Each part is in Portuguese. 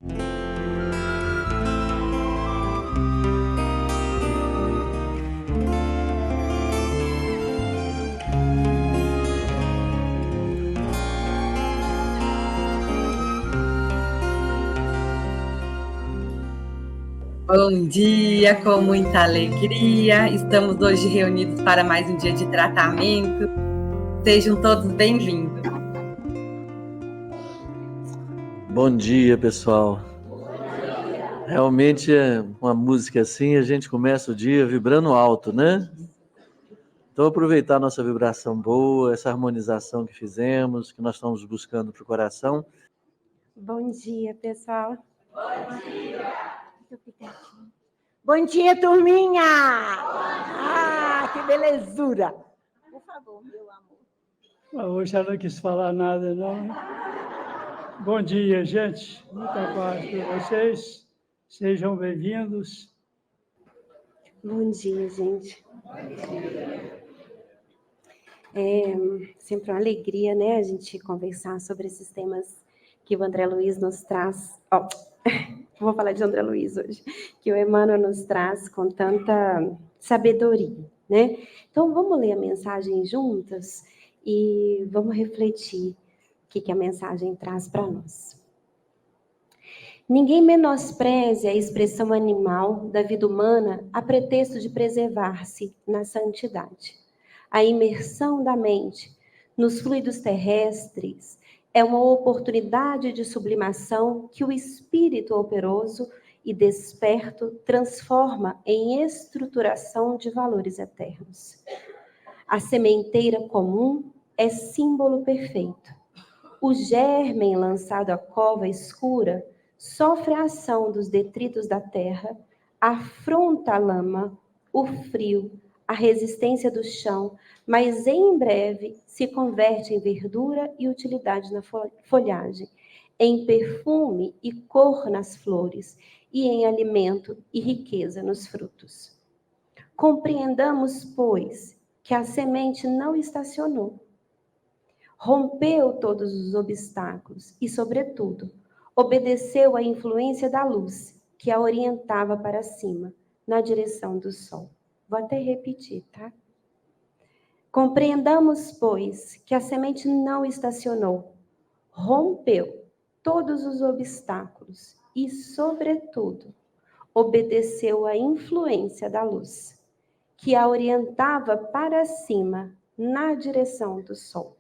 Bom dia, com muita alegria. Estamos hoje reunidos para mais um dia de tratamento. Sejam todos bem-vindos. Bom dia, pessoal. Realmente é uma música assim, a gente começa o dia vibrando alto, né? Então aproveitar a nossa vibração boa, essa harmonização que fizemos, que nós estamos buscando para o coração. Bom dia, pessoal. Bom dia. Bom dia, turminha. Que belezura. Por favor, meu amor. Hoje ela não quis falar nada, não. Bom dia, gente. Muita paz para vocês. Sejam bem-vindos. Bom dia, gente. É sempre uma alegria, né, a gente conversar sobre esses temas que o André Luiz nos traz. Vou falar de André Luiz hoje. Que o Emmanuel nos traz com tanta sabedoria, né? Então, vamos ler a mensagem juntas e vamos refletir o que a mensagem traz para nós. Ninguém menospreze a expressão animal da vida humana a pretexto de preservar-se na santidade. A imersão da mente nos fluidos terrestres é uma oportunidade de sublimação que o espírito operoso e desperto transforma em estruturação de valores eternos. A sementeira comum é símbolo perfeito. O germen lançado à cova escura sofre a ação dos detritos da terra, afronta a lama, o frio, a resistência do chão, mas em breve se converte em verdura e utilidade na folhagem, em perfume e cor nas flores, e em alimento e riqueza nos frutos. Compreendamos, pois, que a semente não estacionou. Rompeu todos os obstáculos e, sobretudo, obedeceu à influência da luz que a orientava para cima, na direção do sol. Vou até repetir, tá? Compreendamos, pois, que a semente não estacionou, rompeu todos os obstáculos e, sobretudo, obedeceu à influência da luz que a orientava para cima, na direção do sol.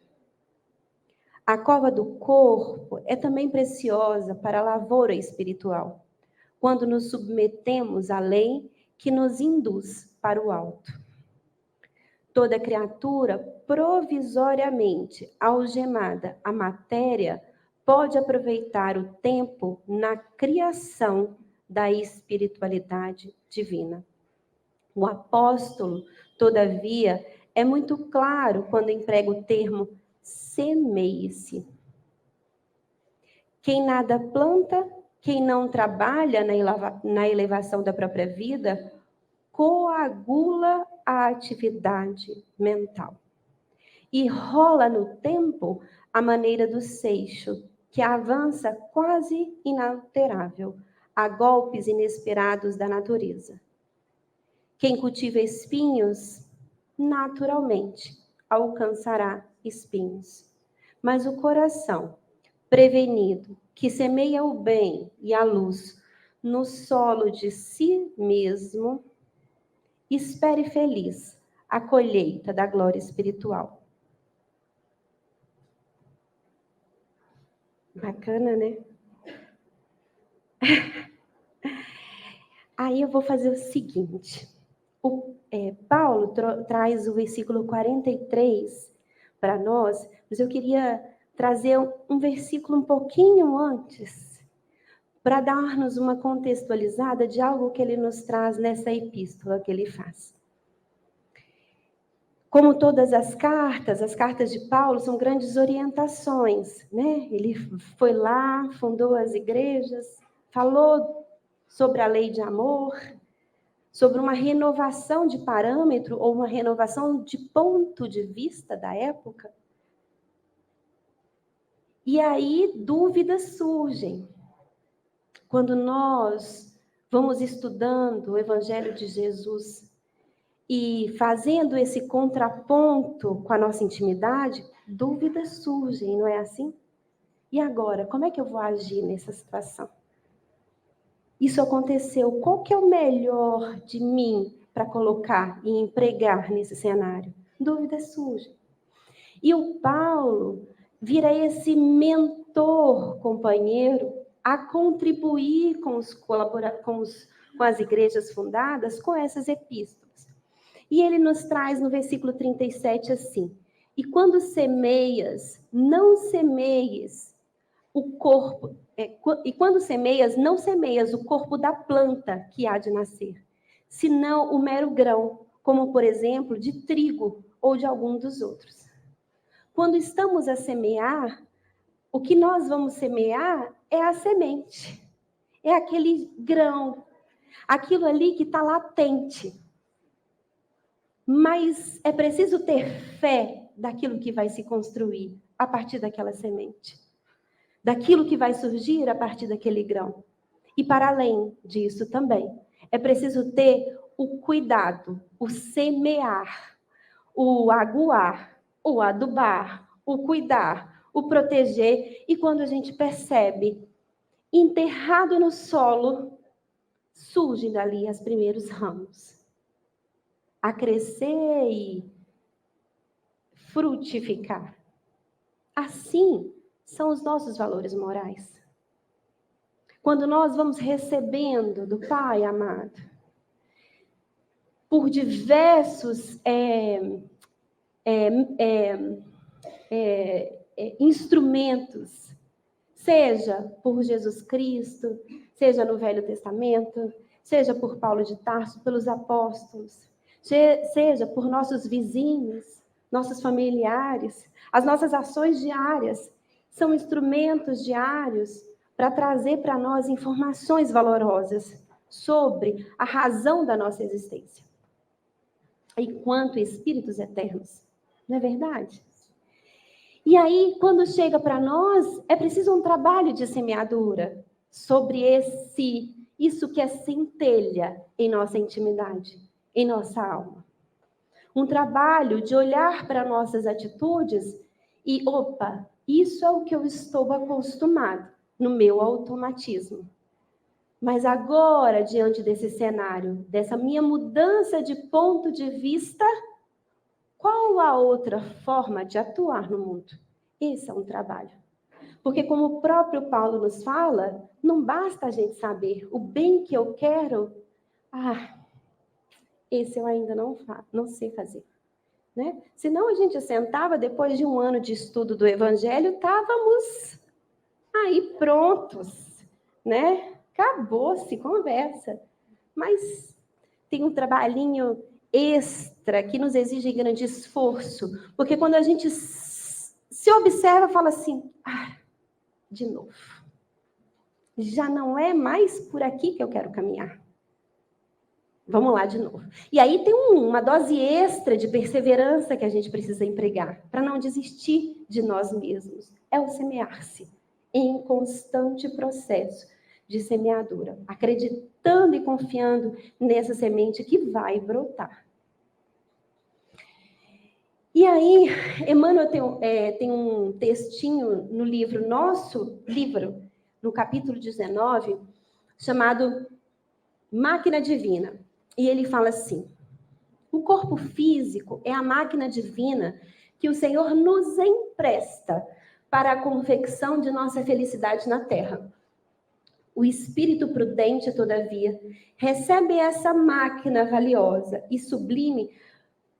A cova do corpo é também preciosa para a lavoura espiritual, quando nos submetemos à lei que nos induz para o alto. Toda criatura provisoriamente algemada à matéria pode aproveitar o tempo na criação da espiritualidade divina. O apóstolo, todavia, é muito claro quando emprega o termo semeie-se. Quem nada planta, quem não trabalha na elevação da própria vida, coagula a atividade mental e rola no tempo a maneira do seixo, que avança quase inalterável a golpes inesperados da natureza. Quem cultiva espinhos, naturalmente, alcançará espinhos. Mas o coração, prevenido, que semeia o bem e a luz no solo de si mesmo, espere feliz a colheita da glória espiritual. Bacana, né? Aí eu vou fazer o seguinte. Paulo traz o versículo 43 para nós, mas eu queria trazer um versículo um pouquinho antes, para dar-nos uma contextualizada de algo que ele nos traz nessa epístola que ele faz. Como todas as cartas de Paulo são grandes orientações, né? Ele foi lá, fundou as igrejas, falou sobre a lei de amor, sobre uma renovação de parâmetro ou uma renovação de ponto de vista da época. E aí dúvidas surgem. quando nós vamos estudando o Evangelho de Jesus e fazendo esse contraponto com a nossa intimidade, dúvidas surgem, não é assim? E agora, como é que eu vou agir nessa situação? Isso aconteceu, qual que é o melhor de mim para colocar e empregar nesse cenário? Dúvidas surgem. E o Paulo vira esse mentor, companheiro, a contribuir com as igrejas fundadas com essas epístolas. E ele nos traz no versículo 37 assim: e quando semeias, não semeies o corpo, e quando semeias, não semeias o corpo da planta que há de nascer, senão o mero grão, como por exemplo de trigo ou de algum dos outros. Quando estamos a semear, o que nós vamos semear é a semente, é aquele grão, aquilo ali que está latente. Mas é preciso ter fé daquilo que vai se construir a partir daquela semente, daquilo que vai surgir a partir daquele grão. E para além disso também, é preciso ter o cuidado, o semear, o aguar, o adubar, o cuidar, o proteger. E quando a gente percebe, enterrado no solo, surgem dali os primeiros ramos, a crescer e frutificar. Assim são os nossos valores morais. Quando nós vamos recebendo do Pai amado, por diversos instrumentos, seja por Jesus Cristo, seja no Velho Testamento, seja por Paulo de Tarso, pelos apóstolos, seja por nossos vizinhos, nossos familiares, as nossas ações diárias são instrumentos diários para trazer para nós informações valorosas sobre a razão da nossa existência, enquanto espíritos eternos. Não é verdade? E aí, quando chega para nós, é preciso um trabalho de semeadura sobre isso que é centelha em nossa intimidade, em nossa alma. Um trabalho de olhar para nossas atitudes e, opa, isso é o que eu estou acostumado no meu automatismo. Mas agora, diante desse cenário, dessa minha mudança de ponto de vista, qual a outra forma de atuar no mundo? Esse é um trabalho. Porque como o próprio Paulo nos fala, não basta a gente saber o bem que eu quero. Esse eu ainda não sei fazer. Né? Senão a gente sentava, depois de um ano de estudo do Evangelho, estávamos aí prontos, né? Acabou-se, conversa. Mas tem um trabalhinho extra que nos exige grande esforço, porque quando a gente se observa, fala assim, de novo, já não é mais por aqui que eu quero caminhar. Vamos lá de novo. E aí tem uma dose extra de perseverança que a gente precisa empregar para não desistir de nós mesmos. É o semear-se em constante processo de semeadura, acreditando e confiando nessa semente que vai brotar. E aí, Emmanuel tem um textinho no nosso livro, no capítulo 19, chamado Máquina Divina. E ele fala assim: o corpo físico é a máquina divina que o Senhor nos empresta para a confecção de nossa felicidade na terra. O espírito prudente, todavia, recebe essa máquina valiosa e sublime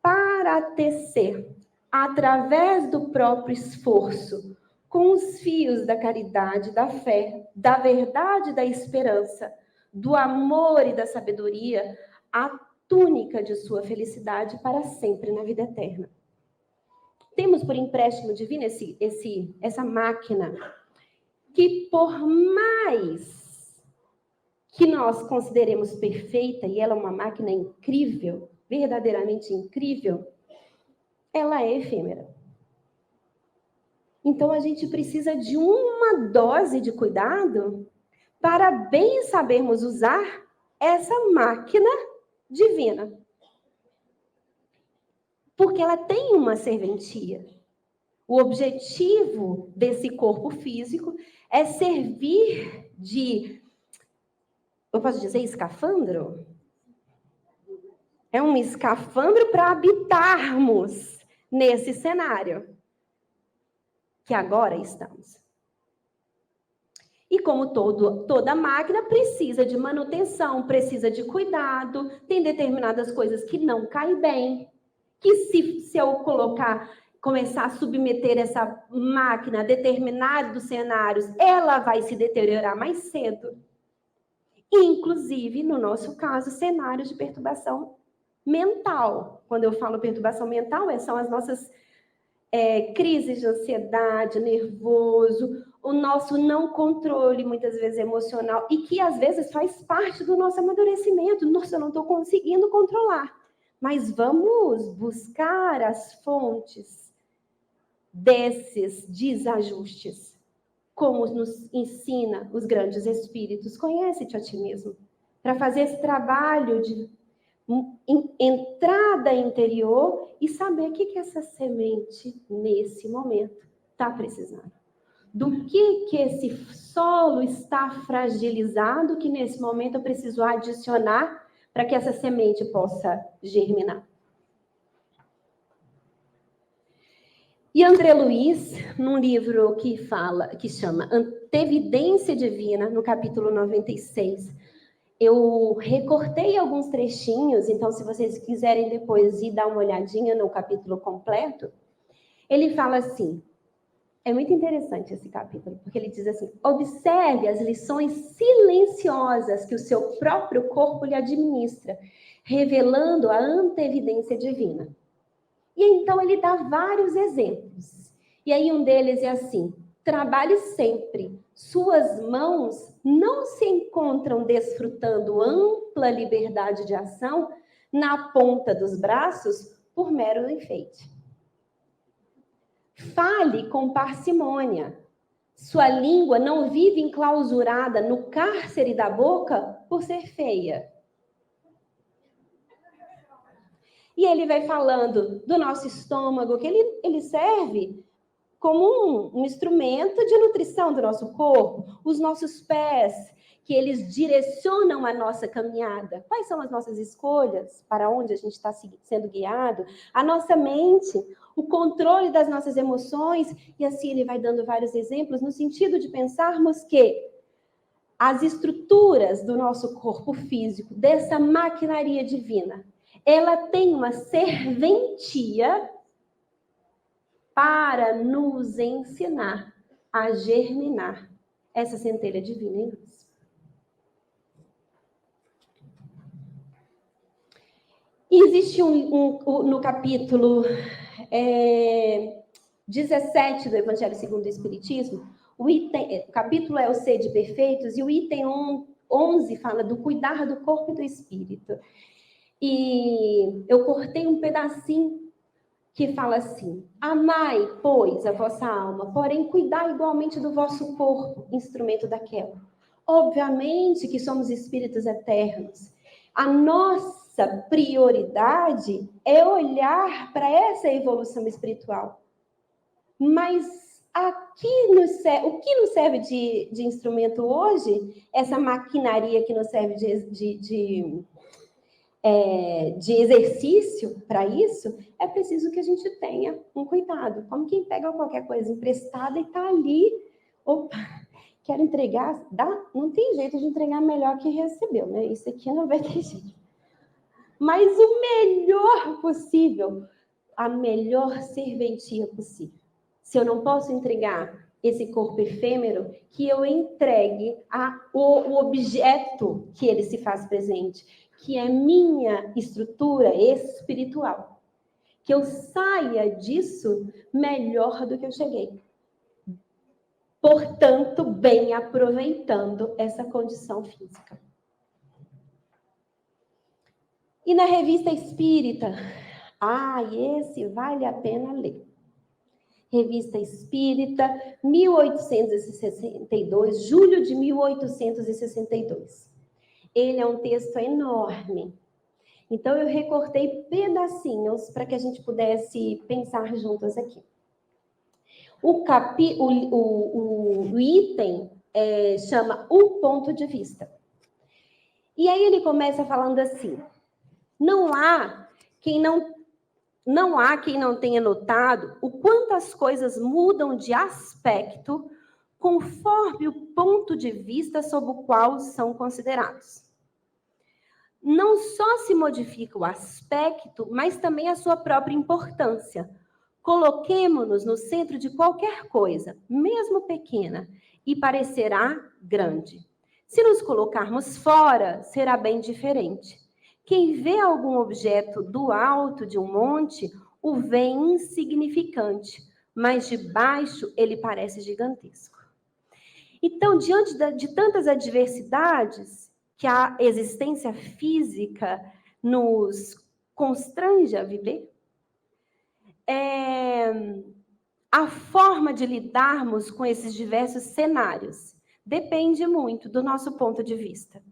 para tecer, através do próprio esforço, com os fios da caridade, da fé, da verdade e da esperança, do amor e da sabedoria, a túnica de sua felicidade para sempre na vida eterna. Temos por empréstimo divino essa máquina que, por mais que nós consideremos perfeita, e ela é uma máquina incrível, verdadeiramente incrível, ela é efêmera. Então, a gente precisa de uma dose de cuidado para bem sabermos usar essa máquina divina. Porque ela tem uma serventia. O objetivo desse corpo físico é servir de, eu posso dizer, escafandro? É um escafandro para habitarmos nesse cenário que agora estamos. E como toda máquina precisa de manutenção, precisa de cuidado, tem determinadas coisas que não caem bem, que se eu começar a submeter essa máquina a determinados cenários, ela vai se deteriorar mais cedo. Inclusive, no nosso caso, cenários de perturbação mental. Quando eu falo perturbação mental, são as nossas crises de ansiedade, nervoso, o nosso não controle, muitas vezes emocional, e que às vezes faz parte do nosso amadurecimento. Nossa, eu não estou conseguindo controlar. Mas vamos buscar as fontes desses desajustes, como nos ensina os grandes espíritos. Conhece-te a ti mesmo, para fazer esse trabalho de entrada interior e saber o que essa semente, nesse momento, está precisando. Do que esse solo está fragilizado, que nesse momento eu preciso adicionar para que essa semente possa germinar. E André Luiz, num livro que chama Antevidência Divina, no capítulo 96, eu recortei alguns trechinhos, então se vocês quiserem depois ir dar uma olhadinha no capítulo completo, ele fala assim, é muito interessante esse capítulo, porque ele diz assim, observe as lições silenciosas que o seu próprio corpo lhe administra, revelando a antevidência divina. E então ele dá vários exemplos. E aí um deles é assim, trabalhe sempre. Suas mãos não se encontram desfrutando ampla liberdade de ação na ponta dos braços por mero enfeite. Fale com parcimônia. Sua língua não vive enclausurada no cárcere da boca por ser feia. E ele vai falando do nosso estômago, que ele serve como um instrumento de nutrição do nosso corpo. Os nossos pés, que eles direcionam a nossa caminhada. Quais são as nossas escolhas? Para onde a gente está sendo guiado? A nossa mente, o controle das nossas emoções. E assim ele vai dando vários exemplos, no sentido de pensarmos que as estruturas do nosso corpo físico, dessa maquinaria divina, ela tem uma serventia para nos ensinar a germinar essa centelha divina em nós. Existe no capítulo 17 do Evangelho segundo o Espiritismo, o capítulo é o Sede Perfeitos, e o item 11 fala do cuidar do corpo e do espírito. E eu cortei um pedacinho que fala assim, amai, pois, a vossa alma, porém cuidai igualmente do vosso corpo, instrumento daquela. Obviamente que somos espíritos eternos. A nossa prioridade é olhar para essa evolução espiritual. Mas o que nos serve de instrumento hoje, essa maquinaria que nos serve de exercício para isso, é preciso que a gente tenha um cuidado. Como quem pega qualquer coisa emprestada e está ali, opa, quero entregar, não tem jeito de entregar melhor que recebeu, né? Isso aqui não vai ter jeito. Mas o melhor possível, a melhor serventia possível. Se eu não posso entregar esse corpo efêmero, que eu entregue o objeto que ele se faz presente, que é minha estrutura espiritual. Que eu saia disso melhor do que eu cheguei. Portanto, bem aproveitando essa condição física. E na Revista Espírita, esse vale a pena ler. Revista Espírita, 1862, julho de 1862. Ele é um texto enorme. Então, eu recortei pedacinhos para que a gente pudesse pensar juntas aqui. O item chama O Ponto de Vista. E aí ele começa falando assim: não há quem não tenha notado o quanto as coisas mudam de aspecto conforme o ponto de vista sob o qual são considerados. Não só se modifica o aspecto, mas também a sua própria importância. Coloquemo-nos no centro de qualquer coisa, mesmo pequena, e parecerá grande. Se nos colocarmos fora, será bem diferente. Quem vê algum objeto do alto de um monte, o vê insignificante, mas de baixo ele parece gigantesco. Então, diante de tantas adversidades que a existência física nos constrange a viver, a forma de lidarmos com esses diversos cenários depende muito do nosso ponto de vista.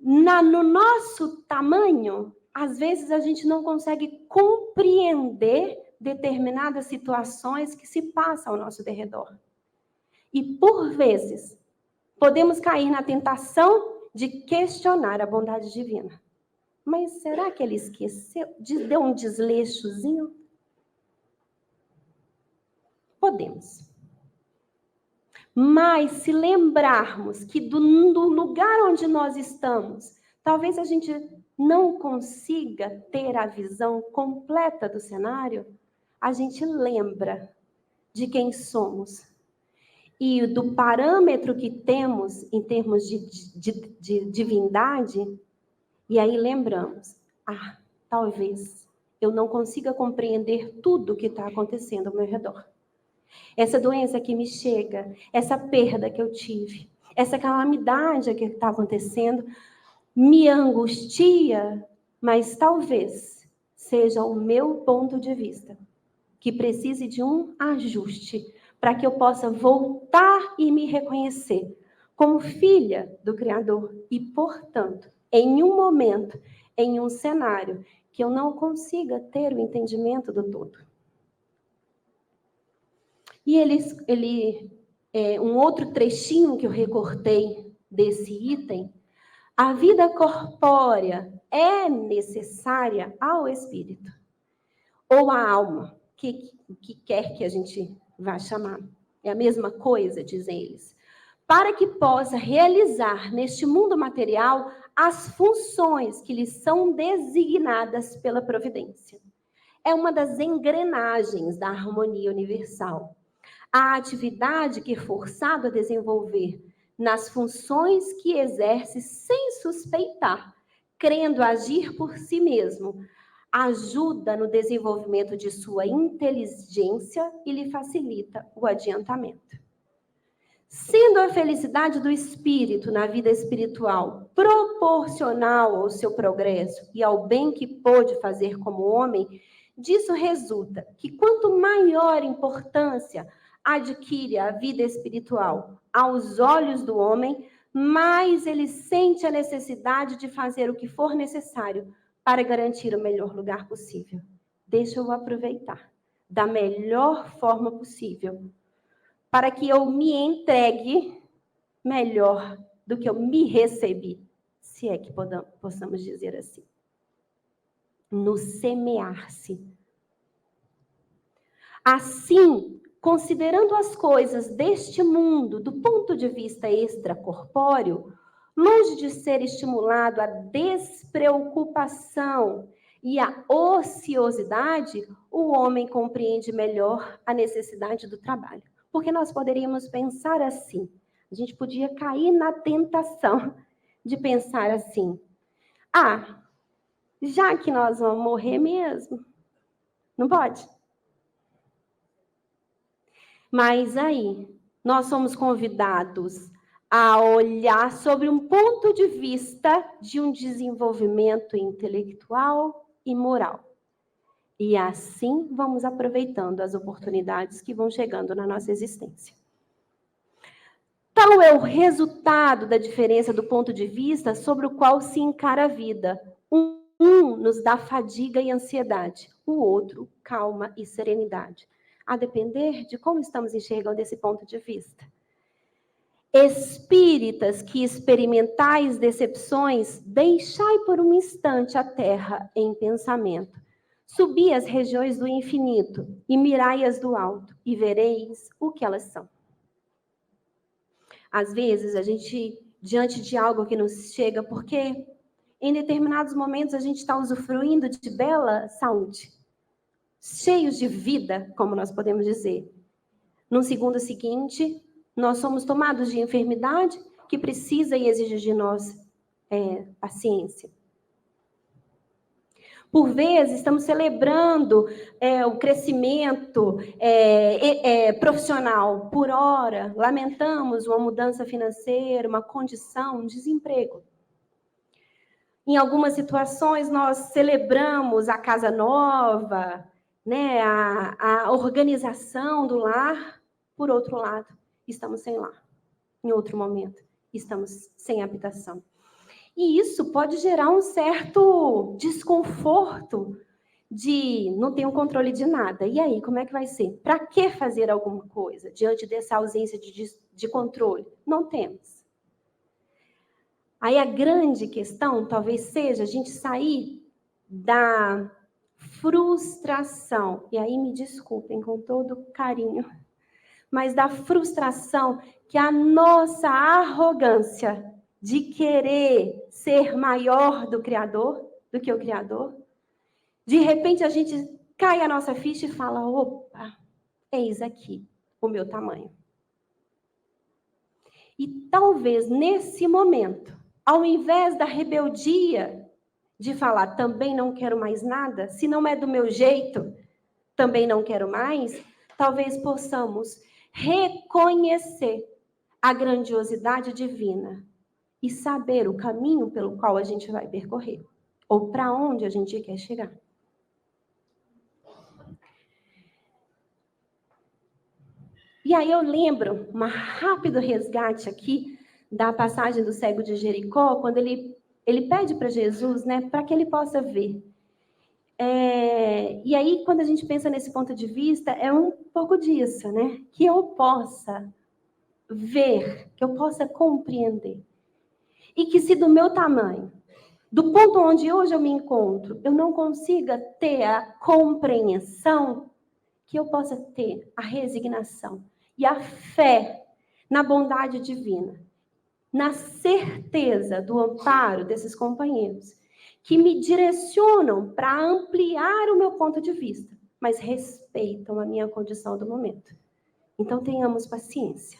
No nosso tamanho, às vezes a gente não consegue compreender determinadas situações que se passam ao nosso derredor. E, por vezes, podemos cair na tentação de questionar a bondade divina. Mas será que ele esqueceu? Deu um desleixozinho? Podemos. Mas se lembrarmos que do lugar onde nós estamos, talvez a gente não consiga ter a visão completa do cenário, a gente lembra de quem somos e do parâmetro que temos em termos de divindade, e aí lembramos, talvez eu não consiga compreender tudo o que está acontecendo ao meu redor. Essa doença que me chega, essa perda que eu tive, essa calamidade que está acontecendo, me angustia, mas talvez seja o meu ponto de vista, que precise de um ajuste, para que eu possa voltar e me reconhecer como filha do Criador e, portanto, em um momento, em um cenário, que eu não consiga ter o entendimento do todo. E um outro trechinho que eu recortei desse item: a vida corpórea é necessária ao espírito, ou à alma, que quer que a gente vá chamar. É a mesma coisa, dizem eles. Para que possa realizar neste mundo material as funções que lhe são designadas pela providência. É uma das engrenagens da harmonia universal. A atividade que é forçado a desenvolver nas funções que exerce sem suspeitar, crendo agir por si mesmo, ajuda no desenvolvimento de sua inteligência e lhe facilita o adiantamento. Sendo a felicidade do espírito na vida espiritual proporcional ao seu progresso e ao bem que pôde fazer como homem, disso resulta que quanto maior importância adquire a vida espiritual aos olhos do homem, mais ele sente a necessidade de fazer o que for necessário para garantir o melhor lugar possível. Deixa eu aproveitar da melhor forma possível, para que eu me entregue melhor do que eu me recebi, se é que possamos dizer assim. No semear-se. Assim, considerando as coisas deste mundo do ponto de vista extracorpóreo, longe de ser estimulado a despreocupação e a ociosidade, o homem compreende melhor a necessidade do trabalho. Porque nós poderíamos pensar assim, a gente podia cair na tentação de pensar assim: já que nós vamos morrer mesmo, não pode? Mas aí, nós somos convidados a olhar sobre um ponto de vista de um desenvolvimento intelectual e moral. E assim vamos aproveitando as oportunidades que vão chegando na nossa existência. Tal é o resultado da diferença do ponto de vista sobre o qual se encara a vida. Um nos dá fadiga e ansiedade, o outro, calma e serenidade. A depender de como estamos enxergando esse ponto de vista. Espíritas que experimentais decepções, deixai por um instante a terra em pensamento. Subi às regiões do infinito e mirai-as do alto, e vereis o que elas são. Às vezes, a gente, diante de algo que nos chega, porque em determinados momentos a gente está usufruindo de bela saúde, cheios de vida, como nós podemos dizer. No segundo seguinte, nós somos tomados de enfermidade que precisa e exige de nós paciência. Por vezes, estamos celebrando o crescimento profissional. Por hora, lamentamos uma mudança financeira, uma condição, um desemprego. Em algumas situações, nós celebramos a casa nova, né, a organização do lar. Por outro lado, estamos sem lar. Em outro momento, estamos sem habitação. E isso pode gerar um certo desconforto de não ter um controle de nada. E aí, como é que vai ser? Para que fazer alguma coisa diante dessa ausência de controle? Não temos. Aí a grande questão talvez seja a gente sair da frustração. E aí me desculpem com todo carinho, mas da frustração que a nossa arrogância de querer ser maior do Criador, do que o Criador, de repente a gente cai a nossa ficha e fala, opa, eis aqui o meu tamanho. E talvez nesse momento, ao invés da rebeldia de falar, também não quero mais nada, se não é do meu jeito, também não quero mais, talvez possamos reconhecer a grandiosidade divina e saber o caminho pelo qual a gente vai percorrer, ou para onde a gente quer chegar. E aí eu lembro, um rápido resgate aqui, da passagem do cego de Jericó, quando ele pede para Jesus, né, para que ele possa ver. E aí, quando a gente pensa nesse ponto de vista, é um pouco disso, né? Que eu possa ver, que eu possa compreender. E que se do meu tamanho, do ponto onde hoje eu me encontro, eu não consiga ter a compreensão, que eu possa ter a resignação e a fé na bondade divina, na certeza do amparo desses companheiros, que me direcionam para ampliar o meu ponto de vista, mas respeitam a minha condição do momento. Então, tenhamos paciência.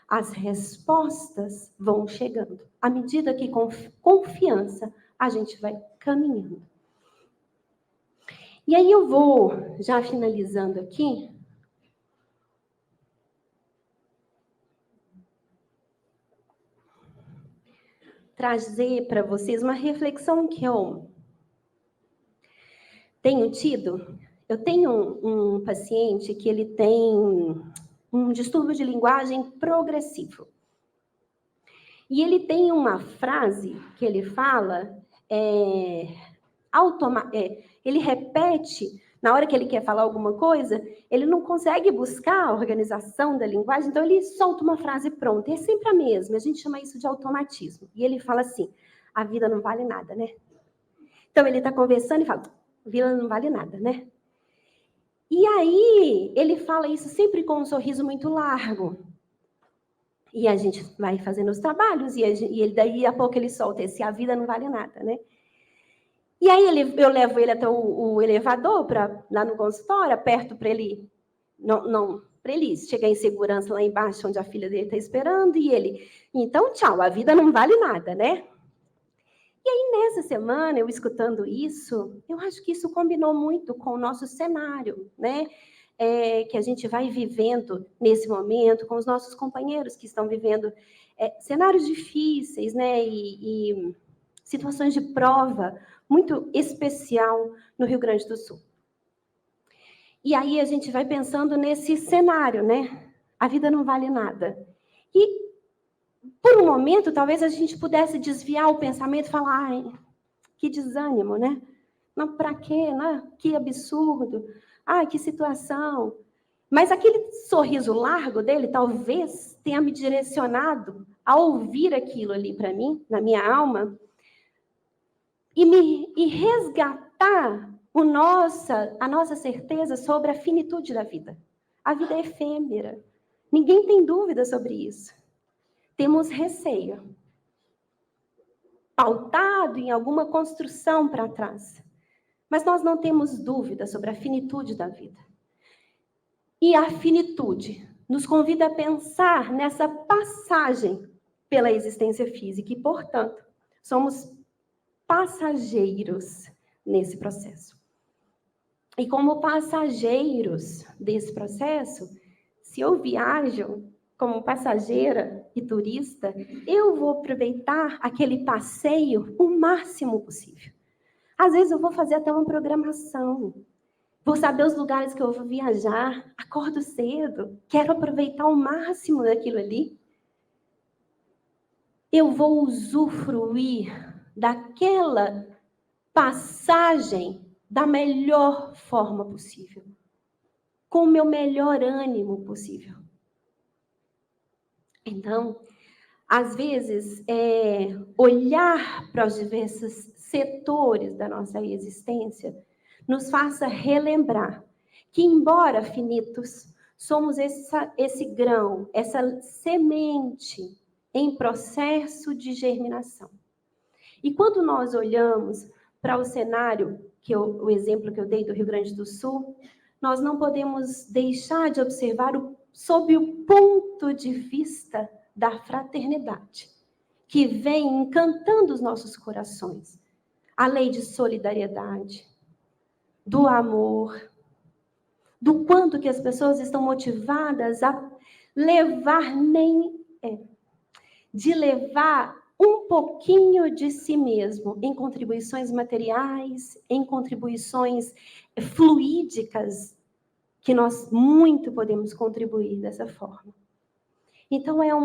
As respostas vão chegando. À medida que, com confiança, a gente vai caminhando. E aí eu vou, já finalizando aqui, trazer para vocês uma reflexão que eu tenho tido. Eu tenho um paciente que ele tem um distúrbio de linguagem progressivo. E ele tem uma frase que ele fala, ele repete, na hora que ele quer falar alguma coisa, ele não consegue buscar a organização da linguagem, então ele solta uma frase pronta, é sempre a mesma, a gente chama isso de automatismo. E ele fala assim, a vida não vale nada, né? Então ele está conversando e fala, a vida não vale nada, né? E aí ele fala isso sempre com um sorriso muito largo. E a gente vai fazendo os trabalhos, e daí a pouco ele solta esse, a vida não vale nada, né? E aí eu levo ele até o elevador, lá no consultório, aperto para ele, para ele chegar em segurança lá embaixo, onde a filha dele está esperando, e ele, então tchau, a vida não vale nada, né? E aí nessa semana, eu escutando isso, eu acho que isso combinou muito com o nosso cenário, né? Que a gente vai vivendo nesse momento, com os nossos companheiros que estão vivendo cenários difíceis, né? E situações de prova muito especial no Rio Grande do Sul. E aí a gente vai pensando nesse cenário, né? A vida não vale nada. E, por um momento, talvez a gente pudesse desviar o pensamento e falar, ai, que desânimo, né? Não, para quê? Né? Que absurdo. Ai, que situação. Mas aquele sorriso largo dele talvez tenha me direcionado a ouvir aquilo ali para mim, na minha alma, e resgatar a nossa certeza sobre a finitude da vida. A vida é efêmera. Ninguém tem dúvida sobre isso. Temos receio, pautado em alguma construção para trás. Mas nós não temos dúvida sobre a finitude da vida. E a finitude nos convida a pensar nessa passagem pela existência física e, portanto, somos passageiros nesse processo. E como passageiros desse processo, se eu viajo como passageira e turista, eu vou aproveitar aquele passeio o máximo possível. Às vezes eu vou fazer até uma programação. Vou saber os lugares que eu vou viajar, acordo cedo, quero aproveitar o máximo daquilo ali. Eu vou usufruir daquela passagem da melhor forma possível, com o meu melhor ânimo possível. Então, às vezes, olhar para os diversos setores da nossa existência nos faça relembrar que, embora finitos, somos esse grão, essa semente em processo de germinação. E quando nós olhamos para o cenário, o exemplo que eu dei do Rio Grande do Sul, nós não podemos deixar de observar sob o ponto de vista da fraternidade, que vem encantando os nossos corações. A lei de solidariedade, do amor, do quanto que as pessoas estão motivadas a levar um pouquinho de si mesmo em contribuições materiais, em contribuições fluídicas, que nós muito podemos contribuir dessa forma. Então, é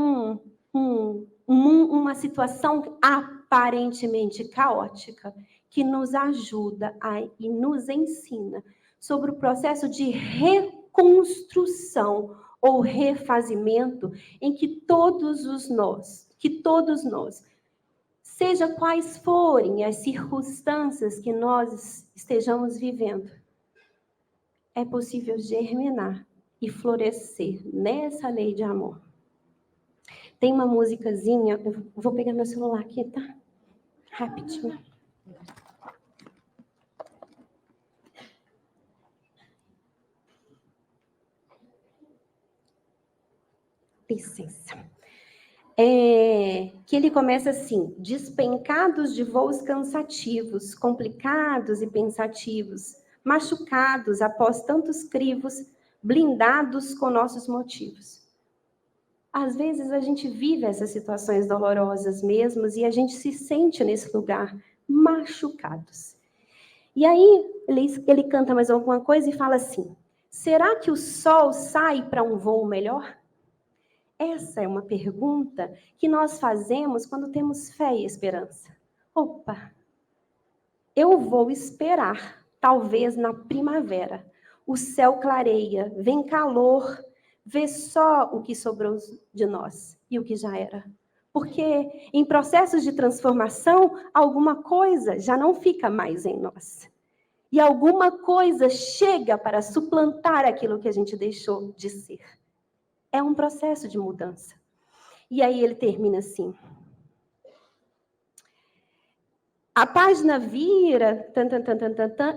uma situação aparentemente caótica que nos ajuda e nos ensina sobre o processo de reconstrução ou refazimento em que todos nós, seja quais forem as circunstâncias que nós estejamos vivendo, é possível germinar e florescer nessa lei de amor. Tem uma musicazinha, eu vou pegar meu celular aqui, tá? Rapidinho. Licença. Que ele começa assim: despencados de voos cansativos, complicados e pensativos, machucados após tantos crivos, blindados com nossos motivos. Às vezes a gente vive essas situações dolorosas mesmo e a gente se sente nesse lugar, machucados. E aí ele canta mais alguma coisa e fala assim: será que o sol sai para um voo melhor? Essa é uma pergunta que nós fazemos quando temos fé e esperança. Opa, eu vou esperar, talvez na primavera. O céu clareia, vem calor, vê só o que sobrou de nós e o que já era. Porque em processos de transformação, alguma coisa já não fica mais em nós. E alguma coisa chega para suplantar aquilo que a gente deixou de ser. É um processo de mudança. E aí ele termina assim. A página vira,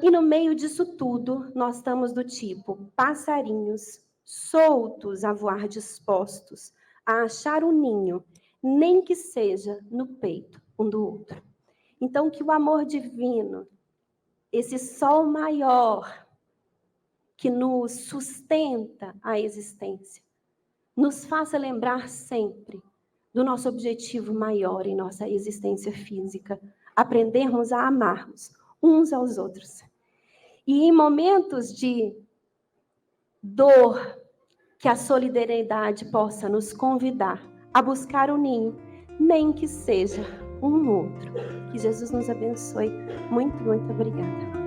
e no meio disso tudo, nós estamos do tipo passarinhos, soltos a voar dispostos, a achar um ninho, nem que seja no peito um do outro. Então, que o amor divino, esse sol maior, que nos sustenta a existência, nos faça lembrar sempre do nosso objetivo maior em nossa existência física, aprendermos a amarmos uns aos outros. E em momentos de dor, que a solidariedade possa nos convidar a buscar o ninho, nem que seja um no outro. Que Jesus nos abençoe. Muito, muito obrigada.